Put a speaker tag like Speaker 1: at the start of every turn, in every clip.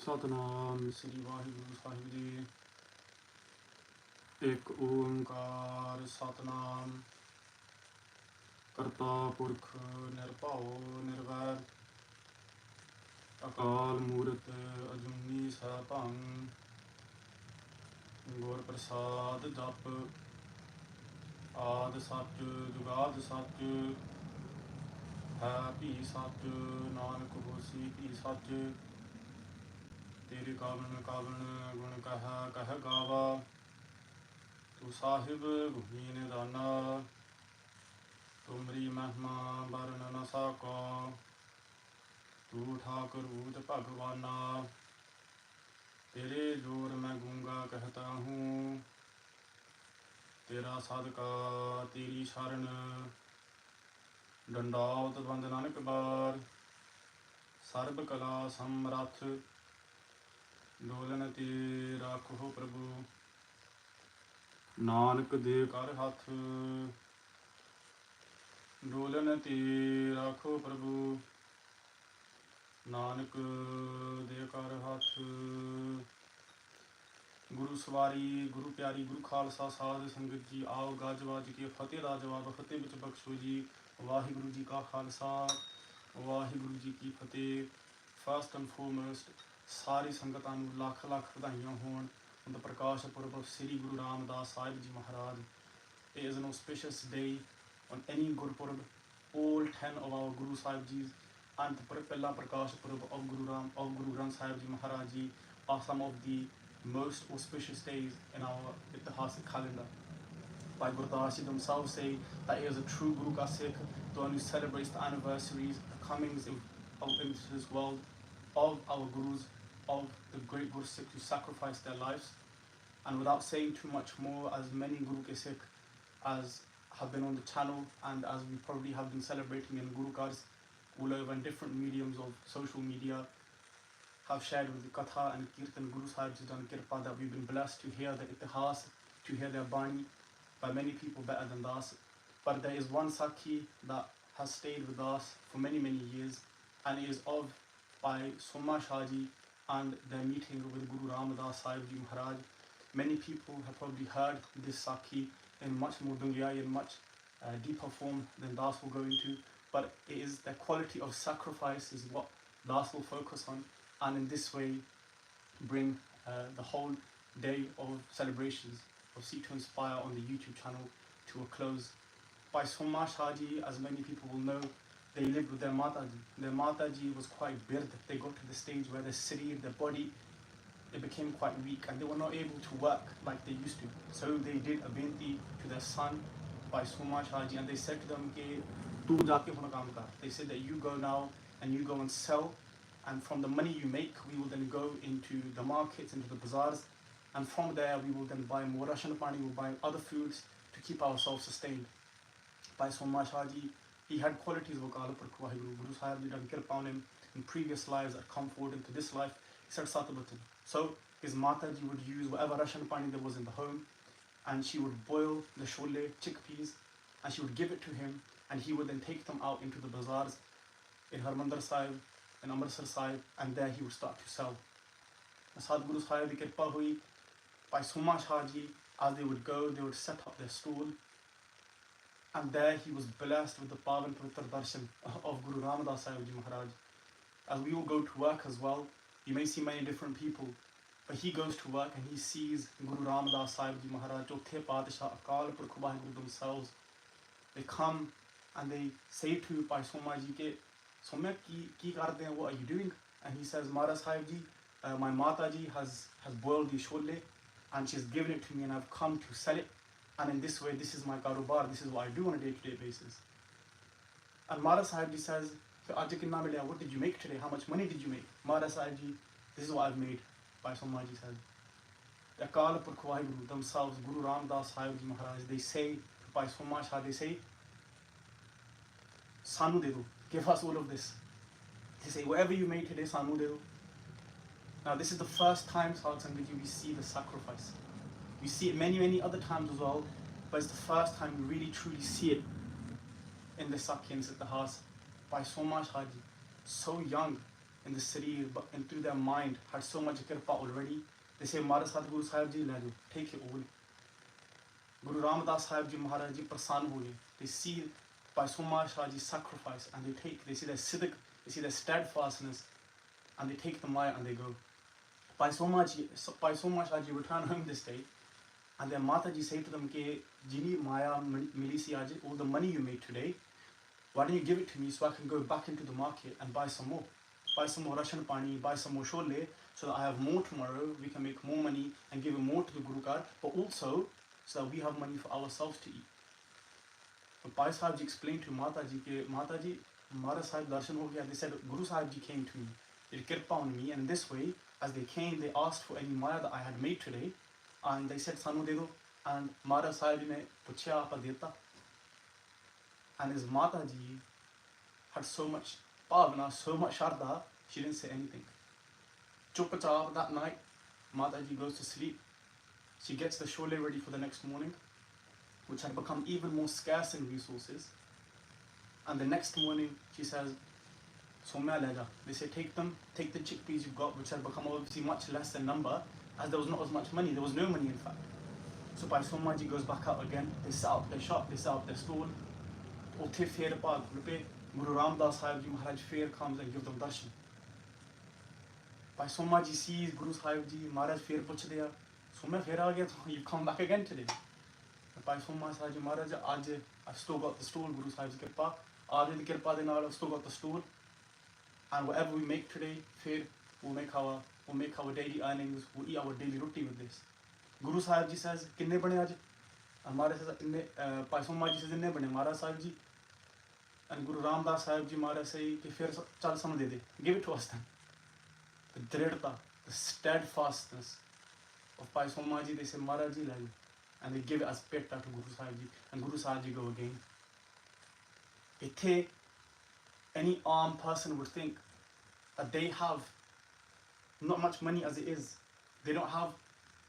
Speaker 1: ਸਤਨਾਮ ਸ੍ਰੀ ਵਾਹਿਗੁਰੂ ਸਾਹਿਬ ਜੀ। ਇੱਕ ਓੰਕਾਰ ਸਤਨਾਮ ਕਰਤਾ ਪੁਰਖ ਨਿਰਭਉ ਨਿਰਵੈਰ ਅਕਾਲ ਮੂਰਤ ਅਜੂਨੀ ਸੈਭੰ ਗੁਰ ਪ੍ਰਸਾਦ ਜਪ ਆਦ ਸੱਚ ਜੁਗਾਦ ਸੱਚ ਹੈ ਭੀ ਸੱਚ ਨਾਨਕ ਹੋਸੀ ਭੀ ਸੱਚ ਤੇਰੇ ਕਾਵਣ ਕਾਵਣ ਗੁਣ ਕਹਿ ਗਾਵਾ ਤੂੰ ਸਾਹਿਬ ਗੁਣੀ ਨਿਦਾਨਾ ਤੁਮਰੀ ਮਹਿਮਾ ਵਰਨ ਨ ਸਕਾ ਤੂੰ ਠਾਕੁਰ ਊਤ ਭਗਵਾਨਾ तेरे जोर मैं गूंगा कहता हूँ तेरा सदका तेरी शरण डंडावत बंद नानक बार सर्ब कला समरथ डोलन ते राखो प्रभु नानक दे कर हथ डोलन ते राखो प्रभु नानक दे कर हथ गुरु सवारी गुरु प्यारी गुरु खालसा साध संगत जी आओ गज वज के फतेह दा जवाब फतेह विच बख्शो जी। वाहिगुरु जी का खालसा वाहिगुरु जी की फतेह। फर्स्ट एंड फोरमोस्ट सारी संगतां नूं लख लख ਵਧਾਈਆਂ ਹੋਣ on the Prakash Purab of Sri Guru Ramdas Sahib Ji Maharaj. It is an auspicious day on any Gurpurab. All 10 of our Guru Sahib Jis and the Pehla Prakash Purab of Guru Granth Sahib Ji Maharaj Ji are some of the most auspicious days in our Itihasic calendar. Like Gurdas Ji themselves say that he is a true Guru ka Sikh, the one who celebrates the anniversaries, the comings into this world of our Gurus, of the great Guru Sikh who sacrificed their lives. And without saying too much more, as many Guru ke Sikh as have been on the channel and as we probably have been celebrating in Guru Kars all over in different mediums of social media, have shared with the Katha and Kirtan Guru Sahib Ji done Kirpa that we've been blessed to hear the Itihas, to hear their Bani by many people better than us. But there is one Sakhi that has stayed with us for many, many years, and it is of by Soma Shahji and their meeting with Guru Ramdas Sahib Ji Maharaj. Many people have probably heard this Sakhi in much more dungyai, in much deeper form than Das will go into. But it is the quality of sacrifice is what Das will focus on, and in this way bring the whole day of celebrations of Sikh2Inspire on the YouTube channel to a close. By Soma Shahji, as many people will know, they lived with their Mataji. Their Mataji was quite bird. They got to the stage where their sharir, their body, it became quite weak and they were not able to work like they used to. So they did a binti to their son by Soma Shahji, and they said to them, they said that you go now and you go and sell, and from the money you make we will then go into the markets, into the bazaars, and from there we will then buy more ration pani, we'll buy other foods to keep ourselves sustained. By Soma Shahji, he had qualities of Akal Purkh Waheguru. Guru Sahib Ji done kirpa on him in previous lives that come forward into this life. He said Satabatan. So his Mataji would use whatever ration pani there was in the home, and she would boil the shole, chickpeas, and she would give it to him, and he would then take them out into the bazaars in Harmandir Sahib, in Amritsar Sahib, and there he would start to sell. Sadhguru Sahib di kirpa hui, by Soma Shahji, as they would go, they would set up their stall, and there he was blessed with the Pavan Pavitra Darshan of Guru Ramdas Sahib Ji Maharaj. As we all go to work as well, you may see many different people, but he goes to work and he sees Guru Ramdas Sahib Ji Maharaj, Chothe Padshah, Akal Purkh Waheguru themselves. They come and they say to Bhai Soma Ji ke, Somya ki karde hain, what are you doing? And he says, Mara Sahib Ji, my Mata Ji has boiled the shole and she's given it to me and I've come to sell it, and in this way this is my karobar, this is what I do on a day-to-day basis. And Mara Sahib Ji says, what did you make today? How much money did you make? Mara Sahib Ji, this is what I've made. Bhai Soma Ji says, the Akal Purkh Waheguru themselves, Guru Ramdas Sahib Ji Maharaj, they say to Bhai Soma Shah, they say, Sanu de do, give us all of this. They say, whatever you made today, Sanu de do. Now this is the first time, Sadhu Sangat Ji, we see the sacrifice. We see it many, many other times as well, but it's the first time we really truly see it in the Sakhi and Siddhas by Soma Shahji. So young, in the city, but and through their mind had so much kirpa already. They say, Mara Sat Guru Sahib Ji, take it all. Guru Ramdas Sahib Ji Maharaj Ji prasann ho gaye. They see by Soma Shah Ji's sacrifice and they see their siddiq, they see their steadfastness, and they take the Maya and they go. By Soma Shah Ji return home this day, and then Mataji say to them, Ke Jini Maya Milisi Aji, all the money you made today, why don't you give it to me so I can go back into the market and buy some more? Buy some more Russian pani, buy some more shole, so that I have more tomorrow, we can make more money and give more to the Guru Card, but also so that we have money for ourselves to eat. But Bhai Sahib Ji explained to Mataji, Ke Mataji, Mara Sahib darshan ho gaya. They said, Guru Sahib Ji came to me, they did kirpa on me, and this way, as they came, they asked for any Maya that I had made today, and they said, Sanu de do, and Mara Sahib ne puchya apa deta. And his Mataji had so much bhavna, so much sharda, she didn't say anything. Chupachap that night, Mataji goes to sleep. She gets the shole ready for the next morning, which had become even more scarce in resources. And the next morning, she says, Somya leja. They say, take the chickpeas you've got, which had become obviously much less in number, as there was not as much money. There was no money, in fact. So Bhai Somaji goes back out again. They set up their shop, they set up their stall. Utthe fair paad rupe. Guru Ramdas Sahib Ji Maharaj fair comes and gives them darshan. Bhai Somaji sees Guru Sahib Ji Maharaj fair puch diya. Somya fair aa gaya, you've come back again today. Bhai Somaji Sahib Ji Maharaj, I've still got the stall, Guru Sahib's kirpa. Aaj the kirpa de naal I've still got the stall. And whatever we make today, fair, we'll make our daily earnings, we'll eat our daily roti with this. Guru Sahib Ji says, Kinne bane aaj? And Maharaj says, Bhai Somaji says, Inne bane, Maharaj Sahib Ji. And Guru Ramdas Sahib Ji Maharaj say, Fir chal sanu de de, give it to us then. The dridhta, the steadfastness of Bhai Somaji, they say, Maharaj Ji lai. And they give it as petta to Guru Sahib Ji. And Guru Sahib Ji go again. Ithe, any armed person would think that they have not much money as it is. They don't have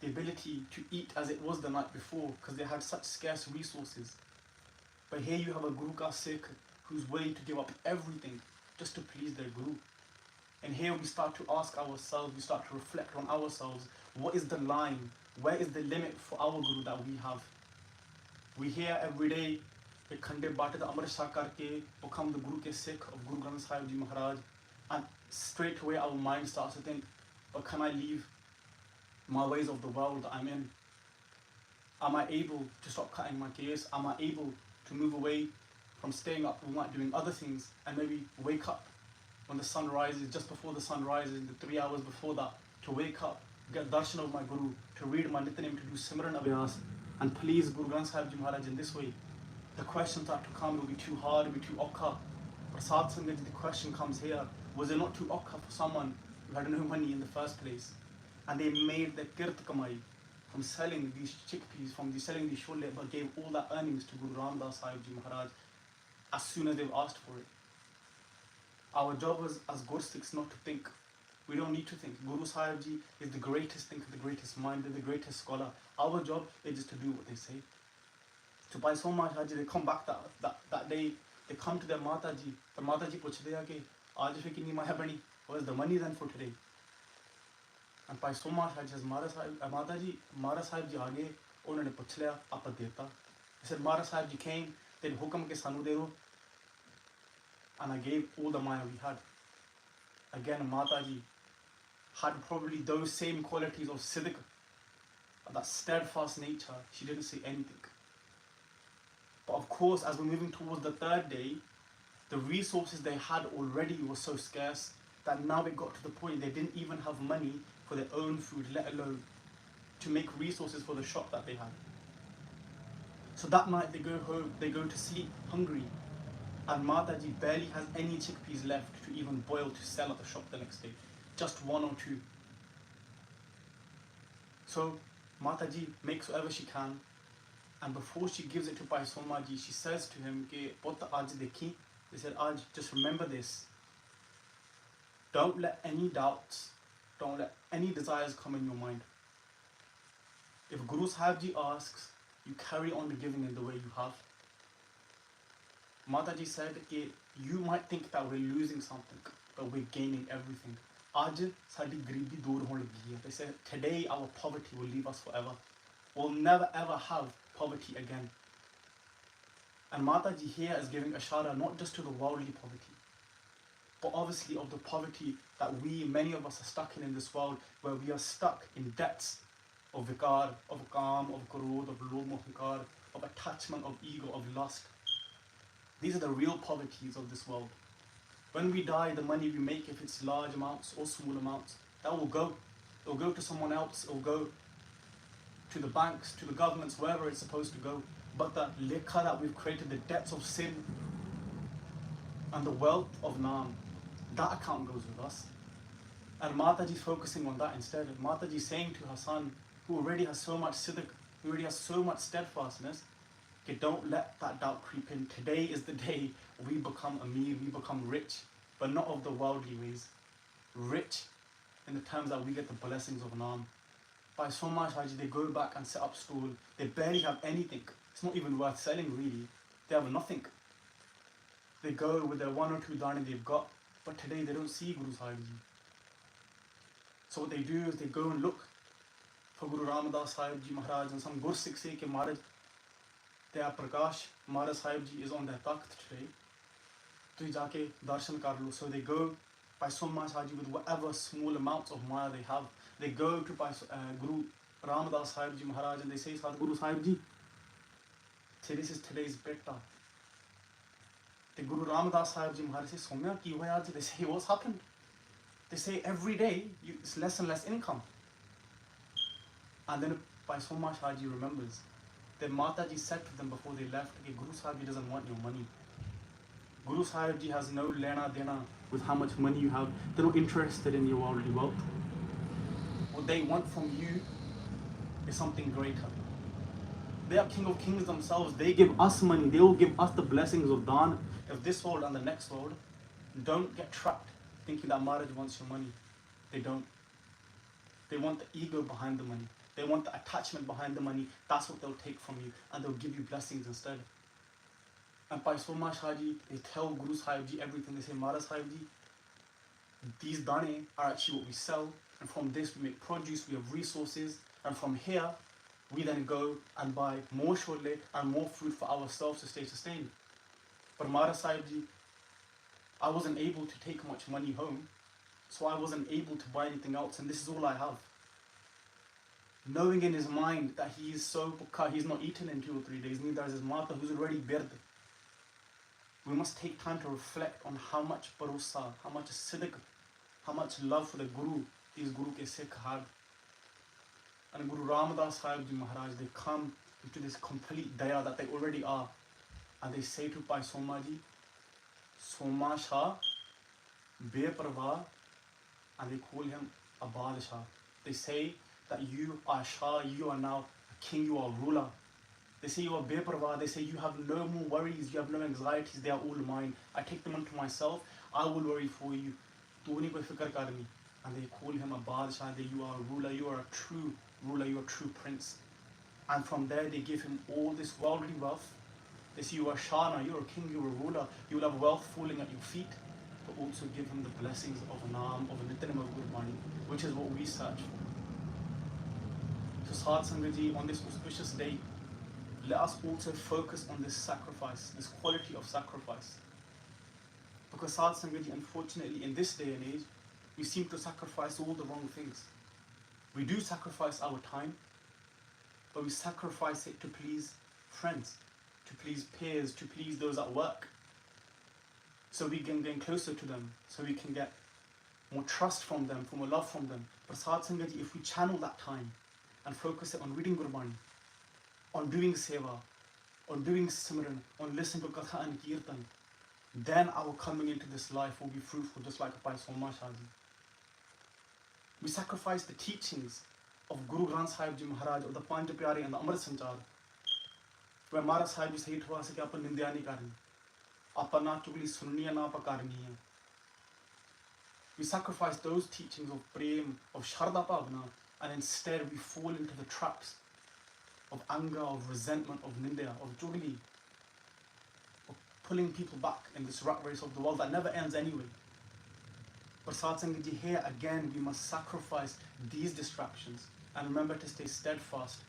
Speaker 1: the ability to eat as it was the night before because they had such scarce resources. But here you have a Guru Ka Sikh who's willing to give up everything just to please their Guru. And here we start to ask ourselves, we start to reflect on ourselves, what is the line? Where is the limit for our Guru that we have? We hear every day, Khande Bate the Amrit Shah karke become the Guru ke Sikh of Guru Granth Sahib Ji Maharaj, and straight away our mind starts to think, but can I leave my ways of the world that I'm in? Am I able to stop cutting my case? Am I able to move away from staying up all night doing other things and maybe wake up when the sun rises, just before the sun rises, the 3 hours before that, to wake up, get darshan of my Guru, to read my Nityanim, to do Simran Abhyas, and please Guru Granth Sahib Ji Maharaj in this way? The questions that to come will be too hard, it will be too okha. Prasad Sangat, the question comes here, was it not too okha for someone who had no money in the first place? And they made the kirt kamai from selling these chickpeas, from selling these shole, but gave all that earnings to Guru Ramdas Sahib Ji Maharaj as soon as they've asked for it. Our job as Gursikhs not to think. We don't need to think. Guru Sahib Ji is the greatest thinker, the greatest mind, the greatest scholar. Our job is just to do what they say. To buy so much, they come back that day, they come to their Mataji. The Mataji puchde hai ke, aaj fi kinni maya bani? What is the money then for today? And by so much, says Mataji, Mara Sahib Ji aage, unhone puch liya, apa deta. He said, Mara Sahib Ji came, then hukam ke sanu de do, and I gave all the maya we had. Again, Mataji had probably those same qualities of siddiq, that steadfast nature. She didn't say anything. But of course, as we're moving towards the third day, the resources they had already were so scarce that now it got to the point they didn't even have money for their own food, let alone to make resources for the shop that they had. So that night they go home, they go to sleep hungry, and Mataji barely has any chickpeas left to even boil to sell at the shop the next day. Just one or two. So Mataji makes whatever she can, and before she gives it to Bhai Somaji, she says to him, Ke Pota aaj dekhi. They said, Aj, just remember this. Don't let any doubts, don't let any desires come in your mind. If Guru Sahib Ji asks, you carry on giving in the way you have. Mataji said, you might think that we're losing something, but we're gaining everything. आज साडी गरीबी दूर होने लगी है. They say today our poverty will leave us forever. We'll never ever have poverty again. And Mataji here is giving ashara not just to the worldly poverty, but obviously of the poverty that many of us are stuck in this world, where we are stuck in debts of vikar, of kaam, of karod, of lobh, of of attachment, of ego, of lust. These are the real poverties of this world. When we die, the money we make, if it's large amounts or small amounts, that will go. It will go to someone else. It will go to the banks, to the governments, wherever it's supposed to go. But the lekha that we've created, the debts of sin and the wealth of naam, that account goes with us. And Mataji's focusing on that instead. Mataji's saying to her son, who already has so much sidq, who already has so much steadfastness, okay, don't let that doubt creep in. Today is the day we become amir, we become rich, but not of the worldly ways. Rich in the terms that we get the blessings of naam. By so much Haji, they go back and set up stall. They barely have anything. It's not even worth selling really. They have nothing. They go with their 1 or 2 dani they've got, but today they don't see Guru Sahib Ji. So what they do is they go and look for Guru Ramdas Sahib Ji Maharaj, and some Gursikh say ke Maharaj, their Prakash Maharaj Sahib Ji is on their takht today. To jaake darshan kar lo. So they go by so much Haji with whatever small amounts of maya they have. They go to Guru Ramdas Sahib Ji Maharaj and they say, Sadhguru Sahib Ji, say this is today's beta. The Guru Ramdas Sahib Ji Maharaj says, Somya ki hua aaj? They say, what's happened? They say every day it's less and less income. And then by so much Haji remembers. Then Mataji said to them before they left, okay, Guru Sahib Ji doesn't want your money. Guru Sahib Ji has no lena dena with how much money you have. They're not interested in your worldly wealth. What they want from you is something greater. They are King of Kings themselves. They give us money. They will give us the blessings of Dan of this world and the next world. Don't get trapped thinking that Maharaj wants your money. They don't. They want the ego behind the money. They want the attachment behind the money. That's what they'll take from you, and they'll give you blessings instead. And by so much Haji, they tell Guru Sahib Ji everything. They say, Maharaj Sahib Ji, these dane are actually what we sell, and from this we make produce, we have resources, and from here we then go and buy more sholeh and more food for ourselves to stay sustained. But Maharaj Sahib Ji, I wasn't able to take much money home, so I wasn't able to buy anything else, and this is all I have. Knowing in his mind that he is so bukha, he's not eaten in 2 or 3 days, neither is his mata who's already bird. We must take time to reflect on how much bharosa, how much sidq, how much love for the Guru these Guru ke Sikh had. And Guru Ramdas Sahib Ji Maharaj, they come into this complete daya that they already are. And they say to Pai Soma Ji, Soma Shah, Beparva, and they call him a Badshah. They say that you are Shah, you are now a king, you are ruler. They say you are Beparva, they say you have no more worries, you have no anxieties, they are all mine. I take them unto myself, I will worry for you. Tu nahi koi fikr karni. And they call him a Badshah, that you are a ruler, you are a true ruler, you are a true prince. And from there they give him all this worldly wealth. They say you are Shana, you are a king, you are a ruler, you will have wealth falling at your feet, but also give him the blessings of a Naam, of a Nitanam of good money, which is what we search for. So Sadh Sangat Ji, on this auspicious day, let us also focus on this sacrifice, this quality of sacrifice. Because Sadh Sangat Ji, unfortunately, in this day and age, we seem to sacrifice all the wrong things. We do sacrifice our time, but we sacrifice it to please friends, to please peers, to please those at work, so we can get closer to them, so we can get more trust from them, more love from them. But Sadh Sangat Ji, if we channel that time and focus it on reading Gurbani, on doing seva, on doing simran, on listening to katha and kirtan, then our coming into this life will be fruitful, just like Pai Soma Shahji. We sacrifice the teachings of Guru Granth Sahib Ji Maharaj, of the Panch Pyare and the Amrit Sanchar, where Maharaj Sahib Ji said to us, "Apan nindya nahi karni, apan na chugli sunni hai, na pakarni hai." We sacrifice those teachings of prem, of Sharda Bhavna, and instead we fall into the traps of anger, of resentment, of nindya, of chugli, of pulling people back in this rat race of the world that never ends anyway. But Sat Sangat Ji, here again we must sacrifice these distractions and remember to stay steadfast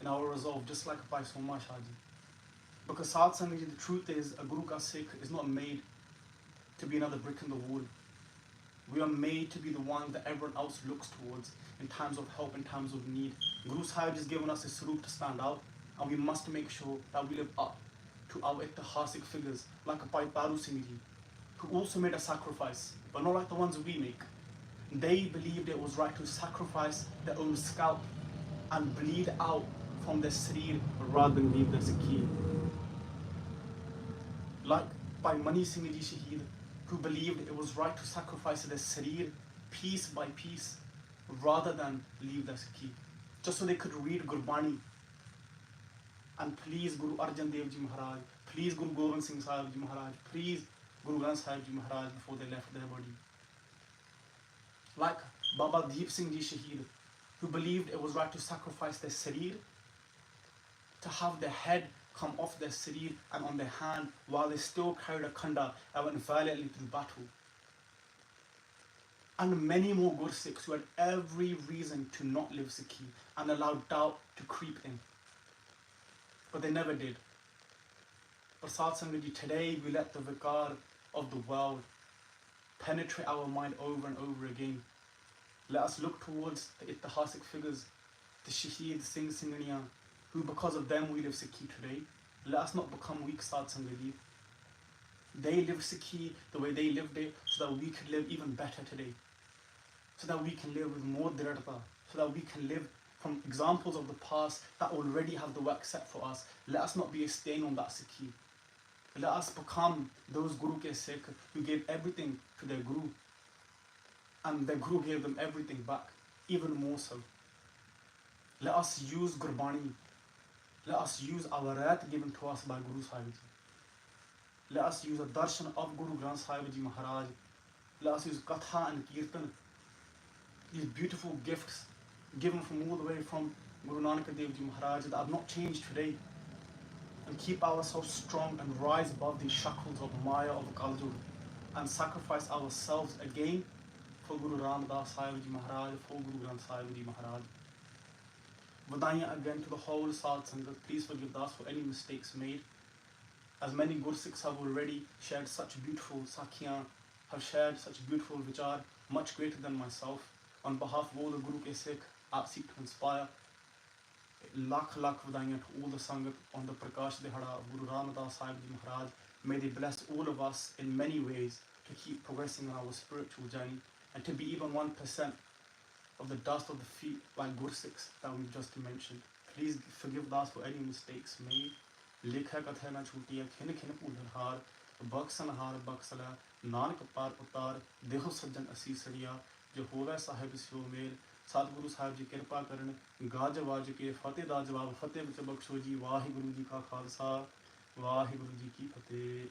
Speaker 1: in our resolve, just like Bhai Soma Shah Ji. Because Sat Sangat Ji, the truth is, a Guru Ka Sikh is not made to be another brick in the wall. We are made to be the one that everyone else looks towards in times of help, in times of need. Guru Sahib has given us a swaroop to stand out, and we must make sure that we live up to our ittihasic figures like a Bhai Taru Singh Ji, who also made a sacrifice, but not like the ones we make. They believed it was right to sacrifice their own scalp and bleed out from their sareer rather than leave their zakir. Like Bhai Mani Singh Ji Shaheed, who believed it was right to sacrifice their sareer piece by piece rather than leave their zakir, just so they could read Gurbani and please Guru Arjan Dev Ji Maharaj, please Guru Gobind Singh Sahib Ji Maharaj, please Guru Granth Sahib Ji Maharaj before they left their body. Like Baba Deep Singh Ji Shaheed, who believed it was right to sacrifice their sareer, to have their head come off their sareer and on their hand while they still carried a khanda and went valiantly through battle. And many more Gursikhs who had every reason to not live Sikhi and allowed doubt to creep in. But they never did. But Sat Sangat Ji, today we let the vikar of the world penetrate our mind over and over again. Let us look towards the ittihasic figures, the Shaheed Singh Singhaniya, who because of them we live Sikhi today. Let us not become weak, Sat Sangat Ji. They lived Sikhi the way they lived it so that we could live even better today. So that we can live with more dridhata, so that we can live from examples of the past that already have the work set for us. Let us not be a stain on that Sikhi. Let us become those Guru ke Sikh who gave everything to their Guru, and their Guru gave them everything back, even more so. Let us use Gurbani. Let us use our rat given to us by Guru Sahib Ji. Let us use a darshan of Guru Granth Sahib Ji Maharaj. Let us use Katha and Kirtan, these beautiful gifts given from all the way from Guru Nanak Dev Ji Maharaj that have not changed today, and keep ourselves strong and rise above these shackles of Maya, of Kaljug, and sacrifice ourselves again for Guru Ramdas Sahib Ji Maharaj, for Guru Granth Sahib Ji Maharaj. Vadaiyan again to the whole Sat Sangat. Please forgive us for any mistakes made. As many Gursikhs have already shared such beautiful sakhiyan, have shared such beautiful vichar, much greater than myself. On behalf of all the Guru ke Sikh at Sikh2Inspire, lakh vadaiyan to all the Sangat on the Prakash Dihada of Guru Ramdas Sahib Ji Maharaj. May they bless all of us in many ways to keep progressing on our spiritual journey and to be even 1% of the dust of the feet like Gursikhs that we've just mentioned. Please forgive us for any mistakes made. Lekha katha na chutiya khin khin poolanhar baksanhar baksala nanak par utar deho sajjan asi sariya jo hoਵੇ ਸਾਹਿਬ ਸਿਓ ਮੇਲ ਸਤਿਗੁਰੂ ਸਾਹਿਬ ਜੀ ਕਿਰਪਾ ਕਰਨ ਗਾਜ ਵਾਜ ਕੇ ਫਤਿਹ ਦਾ ਜਵਾਬ ਫਤਿਹ ਵਿੱਚ ਬਖਸ਼ੋ ਜੀ। ਵਾਹਿਗੁਰੂ ਜੀ ਕਾ ਖਾਲਸਾ ਵਾਹਿਗੁਰੂ ਜੀ ਕੀ ਫਤਿਹ।